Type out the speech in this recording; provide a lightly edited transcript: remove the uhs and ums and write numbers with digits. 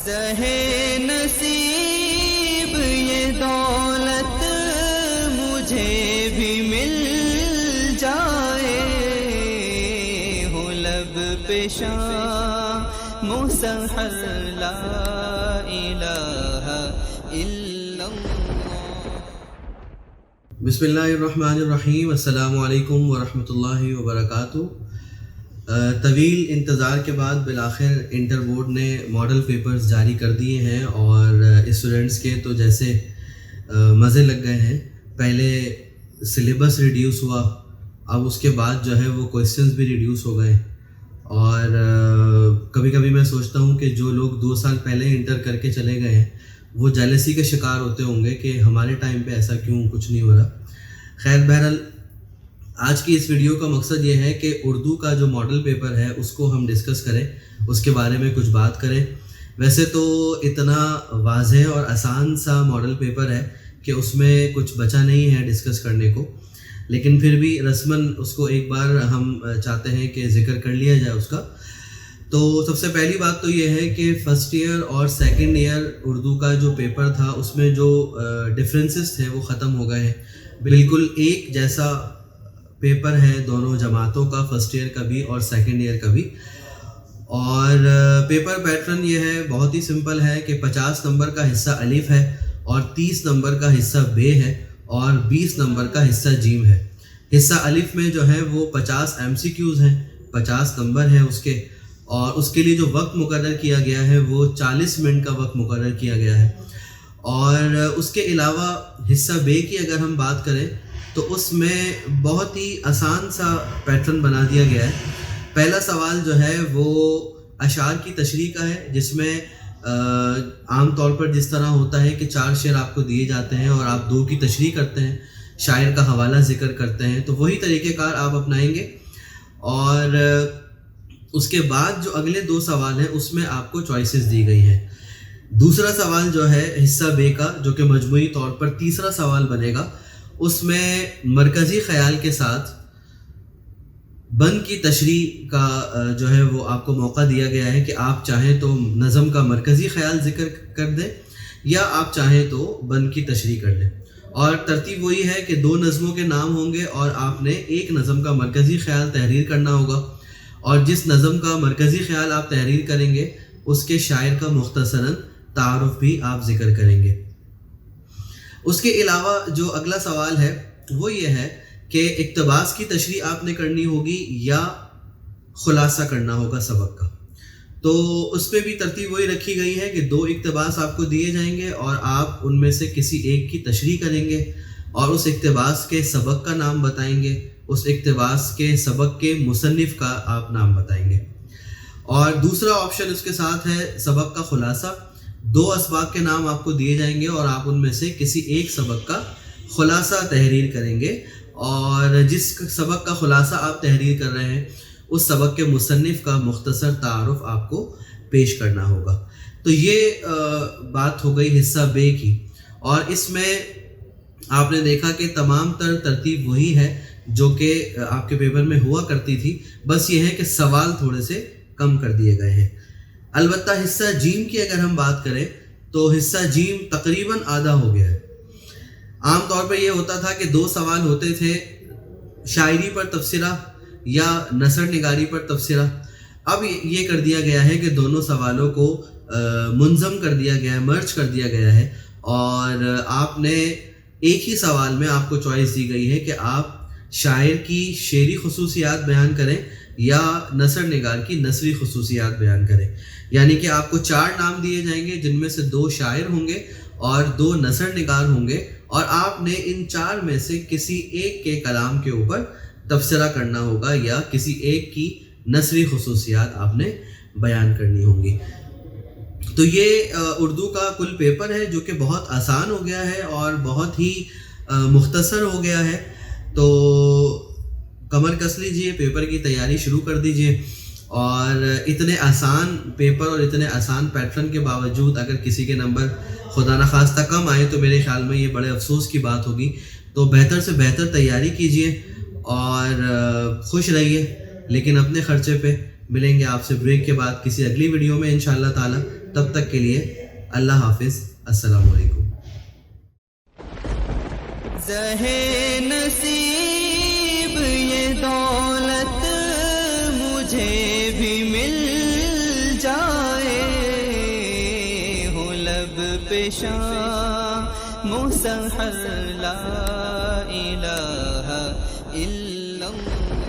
رہے نصیب یہ دولت مجھے بھی مل جائے، ہو لب پہ شام سحر لا الہ الا اللہ۔ بسم اللہ الرحمن الرحیم۔ السلام علیکم ورحمۃ اللہ وبرکاتہ۔ طویل انتظار کے بعد بالآخر انٹر بورڈ نے ماڈل پیپرز جاری کر دیے ہیں اور اسٹوڈنٹس کے تو جیسے مزے لگ گئے ہیں۔ پہلے سلیبس ریڈیوس ہوا، اب اس کے بعد جو ہے وہ کویسچنز بھی ریڈیوس ہو گئے، اور کبھی کبھی میں سوچتا ہوں کہ جو لوگ 2 سال پہلے انٹر کر کے چلے گئے ہیں وہ جیلسی کے شکار ہوتے ہوں گے کہ ہمارے ٹائم پہ ایسا کیوں کچھ نہیں ہو رہا۔ خیر بہرحال آج کی اس ویڈیو کا مقصد یہ ہے کہ اردو کا جو ماڈل پیپر ہے اس کو ہم ڈسکس کریں، اس کے بارے میں کچھ بات کریں۔ ویسے تو اتنا واضح اور آسان سا ماڈل پیپر ہے کہ اس میں کچھ بچا نہیں ہے ڈسکس کرنے کو، لیکن پھر بھی رسماً اس کو ایک بار ہم چاہتے ہیں کہ ذکر کر لیا جائے اس کا۔ تو سب سے پہلی بات تو یہ ہے کہ فرسٹ ایئر اور سیکنڈ ایئر اردو کا جو پیپر تھا اس میں جو ڈفرینسز تھے وہ ختم ہو گئے ہیں۔ بالکل ایک جیسا پیپر ہے دونوں جماعتوں کا، فرسٹ ایئر کا بھی اور سیکنڈ ایئر کا بھی، اور پیپر پیٹرن یہ ہے، بہت ہی سمپل ہے کہ 50 نمبر کا حصہ الف ہے اور 30 نمبر کا حصہ بے ہے اور 20 نمبر کا حصہ جیم ہے۔ حصہ الف میں جو ہے وہ 50 MCQs ہیں، 50 نمبر ہیں اس کے، اور اس کے لیے جو وقت مقرر کیا گیا ہے وہ 40 منٹ کا وقت مقرر کیا گیا ہے۔ اور اس کے علاوہ حصہ بے کی اگر ہم بات کریں تو اس میں بہت ہی آسان سا پیٹرن بنا دیا گیا ہے۔ پہلا سوال جو ہے وہ اشعار کی تشریح کا ہے، جس میں عام طور پر جس طرح ہوتا ہے کہ 4 شعر آپ کو دیے جاتے ہیں اور آپ 2 کی تشریح کرتے ہیں، شاعر کا حوالہ ذکر کرتے ہیں، تو وہی طریقہ کار آپ اپنائیں گے۔ اور اس کے بعد جو اگلے 2 سوال ہیں اس میں آپ کو چوائسیز دی گئی ہیں۔ دوسرا سوال جو ہے حصہ بے کا، جو کہ مجموعی طور پر تیسرا سوال بنے گا، اس میں مرکزی خیال کے ساتھ بند کی تشریح کا جو ہے وہ آپ کو موقع دیا گیا ہے کہ آپ چاہیں تو نظم کا مرکزی خیال ذکر کر دیں یا آپ چاہیں تو بند کی تشریح کر دیں، اور ترتیب وہی ہے کہ 2 نظموں کے نام ہوں گے اور آپ نے ایک نظم کا مرکزی خیال تحریر کرنا ہوگا، اور جس نظم کا مرکزی خیال آپ تحریر کریں گے اس کے شاعر کا مختصراً تعارف بھی آپ ذکر کریں گے۔ اس کے علاوہ جو اگلا سوال ہے وہ یہ ہے کہ اقتباس کی تشریح آپ نے کرنی ہوگی یا خلاصہ کرنا ہوگا سبق کا۔ تو اس پہ بھی ترتیب وہی رکھی گئی ہے کہ 2 اقتباس آپ کو دیے جائیں گے اور آپ ان میں سے کسی ایک کی تشریح کریں گے اور اس اقتباس کے سبق کا نام بتائیں گے، اس اقتباس کے سبق کے مصنف کا آپ نام بتائیں گے۔ اور دوسرا آپشن اس کے ساتھ ہے سبق کا خلاصہ۔ 2 اسباق کے نام آپ کو دیے جائیں گے اور آپ ان میں سے کسی ایک سبق کا خلاصہ تحریر کریں گے، اور جس سبق کا خلاصہ آپ تحریر کر رہے ہیں اس سبق کے مصنف کا مختصر تعارف آپ کو پیش کرنا ہوگا۔ تو یہ بات ہو گئی حصہ بے کی، اور اس میں آپ نے دیکھا کہ تمام ترتیب وہی ہے جو کہ آپ کے پیپر میں ہوا کرتی تھی، بس یہ ہے کہ سوال تھوڑے سے کم کر دیے گئے ہیں۔ البتہ حصہ جیم کی اگر ہم بات کریں تو حصہ جیم تقریباً آدھا ہو گیا ہے۔ عام طور پر یہ ہوتا تھا کہ 2 سوال ہوتے تھے، شاعری پر تبصرہ یا نثر نگاری پر تبصرہ۔ اب یہ کر دیا گیا ہے کہ دونوں سوالوں کو منظم کر دیا گیا ہے، مرج کر دیا گیا ہے، اور آپ نے ایک ہی سوال میں آپ کو چوائس دی گئی ہے کہ آپ شاعر کی شعری خصوصیات بیان کریں یا نثر نگار کی نثری خصوصیات بیان کریں۔ یعنی کہ آپ کو 4 نام دیے جائیں گے جن میں سے 2 شاعر ہوں گے اور 2 نثر نگار ہوں گے، اور آپ نے ان 4 میں سے کسی ایک کے کلام کے اوپر تبصرہ کرنا ہوگا یا کسی ایک کی نثری خصوصیات آپ نے بیان کرنی ہوں گی۔ تو یہ اردو کا کل پیپر ہے جو کہ بہت آسان ہو گیا ہے اور بہت ہی مختصر ہو گیا ہے۔ تو کمر کس لیجیے، پیپر کی تیاری شروع کر دیجیے، اور اتنے آسان پیپر اور اتنے آسان پیٹرن کے باوجود اگر کسی کے نمبر خدا نخواستہ کم آئے تو میرے خیال میں یہ بڑے افسوس کی بات ہوگی۔ تو بہتر سے بہتر تیاری کیجیے اور خوش رہیے، لیکن اپنے خرچے پہ، ملیں گے آپ سے بریک کے بعد کسی اگلی ویڈیو میں انشاءاللہ تعالی. تب تک کے لیے اللہ حافظ. السلام علیکم. زہے نصیب یہ دولت مجھے بھی مل جائے، ہو لب پہ شام مسحر لا الہ الا اللہ.